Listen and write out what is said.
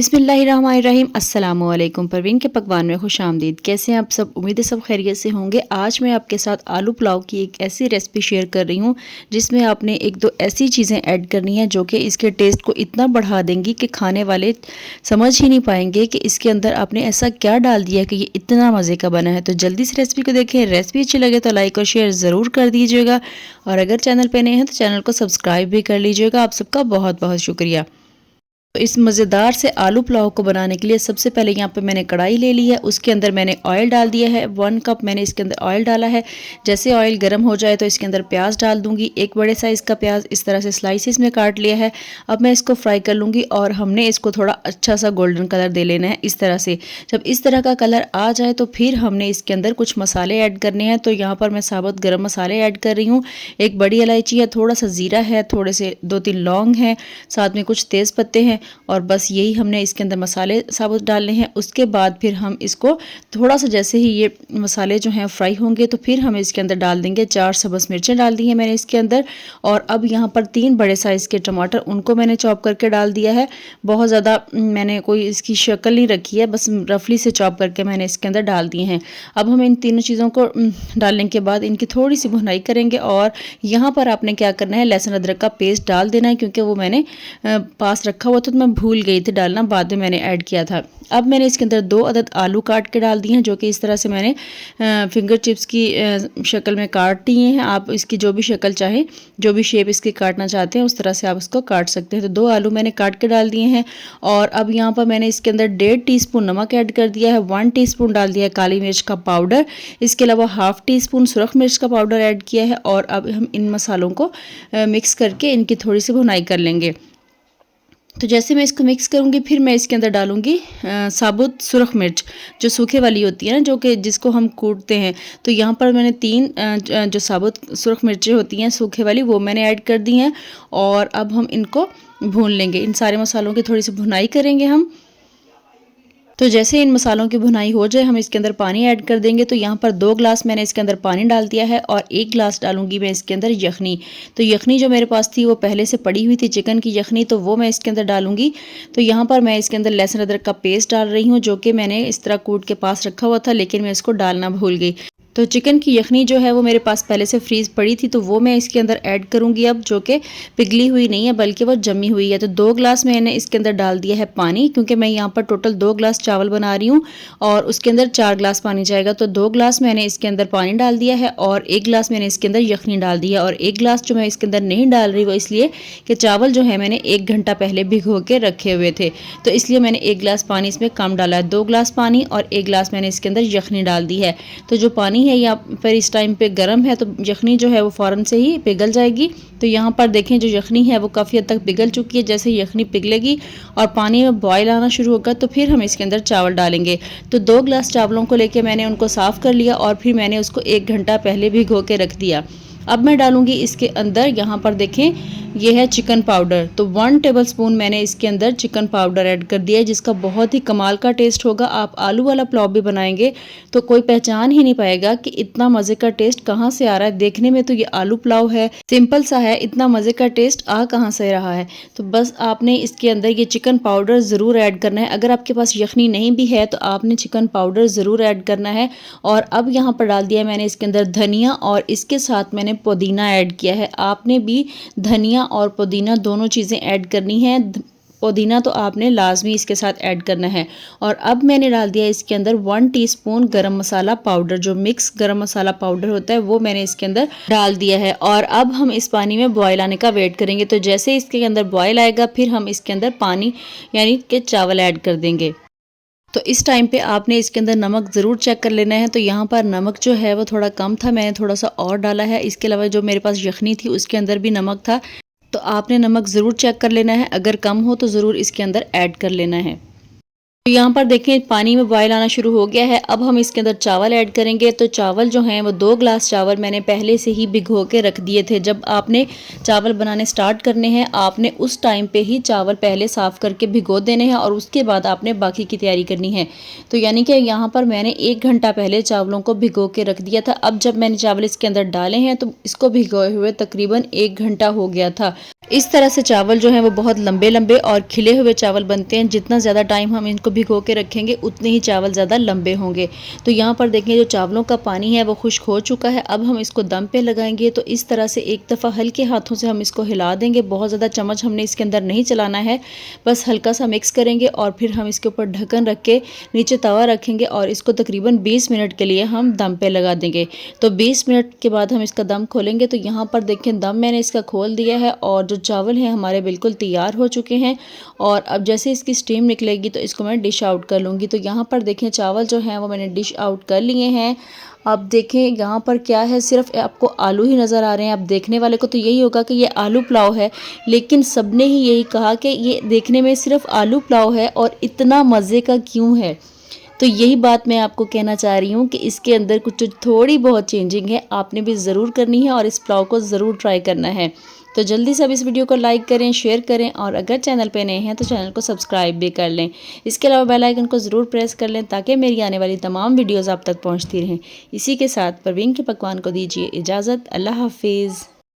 बिस्मिल्लाहिर्रहमानिर्रहीम अस्सलामुअलैकुम। परवीन के पकवान में खुश आमदीद। कैसे हैं आप सब? उम्मीद है सब खैरियत से होंगे। आज मैं आपके साथ आलू पुलाव की एक ऐसी रेसिपी शेयर कर रही हूँ जिसमें आपने एक दो ऐसी चीज़ें ऐड करनी है जो कि इसके टेस्ट को इतना बढ़ा देंगी कि खाने वाले समझ ही नहीं पाएंगे कि इसके अंदर आपने ऐसा क्या डाल दिया कि ये इतना मज़े का बना है। तो जल्दी से रेसिपी को देखें। रेसिपी अच्छी लगे तो लाइक और शेयर ज़रूर कर दीजिएगा, और अगर चैनल पर नए हैं तो चैनल को सब्सक्राइब भी कर लीजिएगा। आप सबका बहुत बहुत शुक्रिया। तो इस मज़ेदार से आलू पुलाव को बनाने के लिए सबसे पहले यहाँ पे मैंने कढ़ाई ले ली है। उसके अंदर मैंने ऑयल डाल दिया है। 1 कप मैंने इसके अंदर ऑयल डाला है। जैसे ऑयल गर्म हो जाए तो इसके अंदर प्याज डाल दूंगी। एक बड़े साइज़ का प्याज इस तरह से स्लाइसिस में काट लिया है। अब मैं इसको फ्राई कर लूँगी और हमने इसको थोड़ा अच्छा सा गोल्डन कलर दे लेना है इस तरह से। जब इस तरह का कलर आ जाए तो फिर हमने इसके अंदर कुछ मसाले ऐड करने हैं। तो यहाँ पर मैं साबुत गर्म मसाले ऐड कर रही हूँ। एक बड़ी इलायची है, थोड़ा सा ज़ीरा है, थोड़े से 2-3 लौंग हैं, साथ में कुछ तेज़ पत्ते हैं, और बस यही हमने इसके अंदर मसाले साबुत डालने हैं। उसके बाद फिर हम इसको थोड़ा सा जैसे ही ये मसाले जो हैं फ्राई होंगे तो फिर हम इसके अंदर डाल देंगे 4 सब्ज़ मिर्चें डाल दी हैं मैंने इसके अंदर। और अब यहाँ पर 3 बड़े साइज़ के टमाटर, उनको मैंने चॉप करके डाल दिया है। बहुत ज़्यादा मैंने कोई इसकी शक्ल नहीं रखी है, बस रफली से चॉप करके मैंने इसके अंदर डाल दिए हैं। अब हम इन तीनों चीज़ों को डालने के बाद इनकी थोड़ी सी भुनाई करेंगे। और यहाँ पर आपने क्या करना है, लहसुन अदरक का पेस्ट डाल देना है, क्योंकि वो मैंने पास रखा हुआ था तो मैं भूल गई थी डालना, बाद में मैंने ऐड किया था। अब मैंने इसके अंदर 2 अदद आलू काट के डाल दिए हैं, जो कि इस तरह से मैंने फिंगर चिप्स की शक्ल में काट दिए हैं। आप इसकी जो भी शक्ल चाहें, जो भी शेप इसकी काटना चाहते हैं उस तरह से आप इसको काट सकते हैं। तो 2 आलू मैंने काट के डाल दिए हैं। और अब यहाँ पर मैंने इसके अंदर 1.5 टीस्पून नमक ऐड कर दिया है। 1 टीस्पून डाल दिया है काली मिर्च का पाउडर। इसके अलावा ½ टीस्पून सुरख मिर्च का पाउडर ऐड किया है। और अब हम इन मसालों को मिक्स करके इनकी थोड़ी सी भुनाई कर लेंगे। तो जैसे मैं इसको मिक्स करूँगी फिर मैं इसके अंदर डालूँगी साबुत सुरख मिर्च, जो सूखे वाली होती है ना, जो कि जिसको हम कूटते हैं। तो यहाँ पर मैंने 3 जो साबुत सुरख मिर्चें होती हैं सूखे वाली, वो मैंने ऐड कर दी हैं। और अब हम इनको भून लेंगे। इन सारे मसालों की थोड़ी सी भुनाई करेंगे हम। तो जैसे इन मसालों की भुनाई हो जाए हम इसके अंदर पानी ऐड कर देंगे। तो यहाँ पर 2 ग्लास मैंने इसके अंदर पानी डाल दिया है, और 1 ग्लास डालूंगी मैं इसके अंदर यखनी। तो यखनी जो मेरे पास थी वो पहले से पड़ी हुई थी, चिकन की यखनी, तो वो मैं इसके अंदर डालूंगी। तो यहाँ पर मैं इसके अंदर लहसुन अदरक का पेस्ट डाल रही हूँ, जो कि मैंने इस तरह कूट के पास रखा हुआ था, लेकिन मैं इसको डालना भूल गई। तो चिकन की यखनी जो है वो मेरे पास पहले से फ्रीज़ पड़ी थी, तो वो मैं इसके अंदर ऐड करूँगी अब, जो कि पिघली हुई नहीं है बल्कि वो जमी हुई है। तो 2 ग्लास मैंने इसके अंदर डाल दिया है पानी, क्योंकि मैं यहाँ पर टोटल 2 ग्लास चावल बना रही हूँ और उसके अंदर 4 ग्लास पानी जाएगा। तो 2 ग्लास मैंने इसके अंदर पानी डाल दिया है, और 1 ग्लास मैंने इसके अंदर यखनी डाल दी है। और 1 ग्लास जो मैं इसके अंदर नहीं डाल रही वो इसलिए कि चावल जो है मैंने 1 घंटा पहले भिगो के रखे हुए थे, तो इसलिए मैंने 1 ग्लास पानी इसमें कम डाला है। 2 ग्लास पानी और 1 ग्लास मैंने इसके अंदर यखनी डाल दी है। तो जो पानी है यहाँ पर इस टाइम पे गर्म है, तो यखनी जो है वो फ़ौरन से ही पिघल जाएगी। तो यहाँ पर देखें जो यखनी है वो काफ़ी हद तक पिघल चुकी है। जैसे यखनी पिघलेगी और पानी में बॉयल आना शुरू होगा तो फिर हम इसके अंदर चावल डालेंगे। तो 2 ग्लास चावलों को लेके मैंने उनको साफ़ कर लिया और फिर मैंने उसको 1 घंटा पहले भिगो के रख दिया। अब मैं डालूंगी इसके अंदर, यहाँ पर देखें ये है चिकन पाउडर। तो 1 टेबलस्पून मैंने इसके अंदर चिकन पाउडर ऐड कर दिया है, जिसका बहुत ही कमाल का टेस्ट होगा। आप आलू वाला पुलाव भी बनाएंगे तो कोई पहचान ही नहीं पाएगा कि इतना मज़े का टेस्ट कहाँ से आ रहा है। देखने में तो ये आलू पुलाव है, सिंपल सा है, इतना मज़े का टेस्ट आ कहाँ से रहा है। तो बस आपने इसके अंदर ये चिकन पाउडर ज़रूर ऐड करना है। अगर आपके पास यखनी नहीं भी है तो आपने चिकन पाउडर ज़रूर ऐड करना है। और अब यहाँ पर डाल दिया मैंने इसके अंदर धनिया, और इसके साथ मैंने पुदीना ऐड किया है। आपने भी धनिया और पुदीना दोनों चीज़ें ऐड करनी है। पुदीना तो आपने लाजमी इसके साथ ऐड करना है। और अब मैंने डाल दिया इसके अंदर 1 टीस्पून गरम मसाला पाउडर, जो मिक्स गरम मसाला पाउडर होता है वो मैंने इसके अंदर डाल दिया है। और अब हम इस पानी में बॉयल आने का वेट करेंगे। तो जैसे इसके अंदर बॉयल आएगा फिर हम इसके अंदर पानी यानी कि चावल ऐड कर देंगे। तो इस टाइम पे आपने इसके अंदर नमक ज़रूर चेक कर लेना है। तो यहाँ पर नमक जो है वो थोड़ा कम था, मैंने थोड़ा सा और डाला है। इसके अलावा जो मेरे पास यखनी थी उसके अंदर भी नमक था, तो आपने नमक ज़रूर चेक कर लेना है। अगर कम हो तो ज़रूर इसके अंदर ऐड कर लेना है। तो यहाँ पर देखें पानी में बॉयल आना शुरू हो गया है। अब हम इसके अंदर चावल ऐड करेंगे। तो चावल जो हैं वो 2 ग्लास चावल मैंने पहले से ही भिगो के रख दिए थे। जब आपने चावल बनाने स्टार्ट करने हैं आपने उस टाइम पे ही चावल पहले साफ़ करके भिगो देने हैं और उसके बाद आपने बाकी की तैयारी करनी है। तो यानी कि यहाँ पर मैंने 1 घंटा पहले चावलों को भिगो के रख दिया था। अब जब मैंने चावल इसके अंदर डाले हैं तो इसको भिगोए हुए तकरीबन 1 घंटा हो गया था। इस तरह से चावल जो हैं वो बहुत लंबे लंबे और खिले हुए चावल बनते हैं। जितना ज़्यादा टाइम हम इनको भिगो के रखेंगे उतने ही चावल ज़्यादा लंबे होंगे। तो यहाँ पर देखें जो चावलों का पानी है वो खुश्क हो चुका है। अब हम इसको दम पे लगाएंगे। तो इस तरह से एक दफ़ा हल्के हाथों से हम इसको हिला देंगे। बहुत ज़्यादा चम्मच हमने इसके अंदर नहीं चलाना है, बस हल्का सा मिक्स करेंगे और फिर हम इसके ऊपर ढक्कन रख के नीचे तवा रखेंगे और इसको तकरीबन 20 मिनट के लिए हम दम पे लगा देंगे। तो 20 मिनट के बाद हम इसका दम खोलेंगे। तो यहाँ पर देखें दम मैंने इसका खोल दिया है और जो चावल हैं हमारे बिल्कुल तैयार हो चुके हैं। और अब जैसे इसकी स्टीम निकलेगी तो इसको मैं डिश आउट कर लूँगी। तो यहाँ पर देखें चावल जो हैं वो मैंने डिश आउट कर लिए हैं। अब देखें यहाँ पर क्या है, सिर्फ आपको आलू ही नज़र आ रहे हैं। अब देखने वाले को तो यही होगा कि ये आलू पुलाव है, लेकिन सबने ही यही कहा कि ये देखने में सिर्फ आलू पुलाव है और इतना मज़े का क्यों है। तो यही बात मैं आपको कहना चाह रही हूँ कि इसके अंदर कुछ थोड़ी बहुत चेंजिंग है, आपने भी ज़रूर करनी है और इस पुलाव को ज़रूर ट्राई करना है। तो जल्दी से अब इस वीडियो को लाइक करें, शेयर करें और अगर चैनल पे नए हैं तो चैनल को सब्सक्राइब भी कर लें। इसके अलावा बेल आइकन को ज़रूर प्रेस कर लें ताकि मेरी आने वाली तमाम वीडियोज़ आप तक पहुँचती रहें। इसी के साथ परवीन के पकवान को दीजिए इजाज़त। अल्लाह हाफिज़।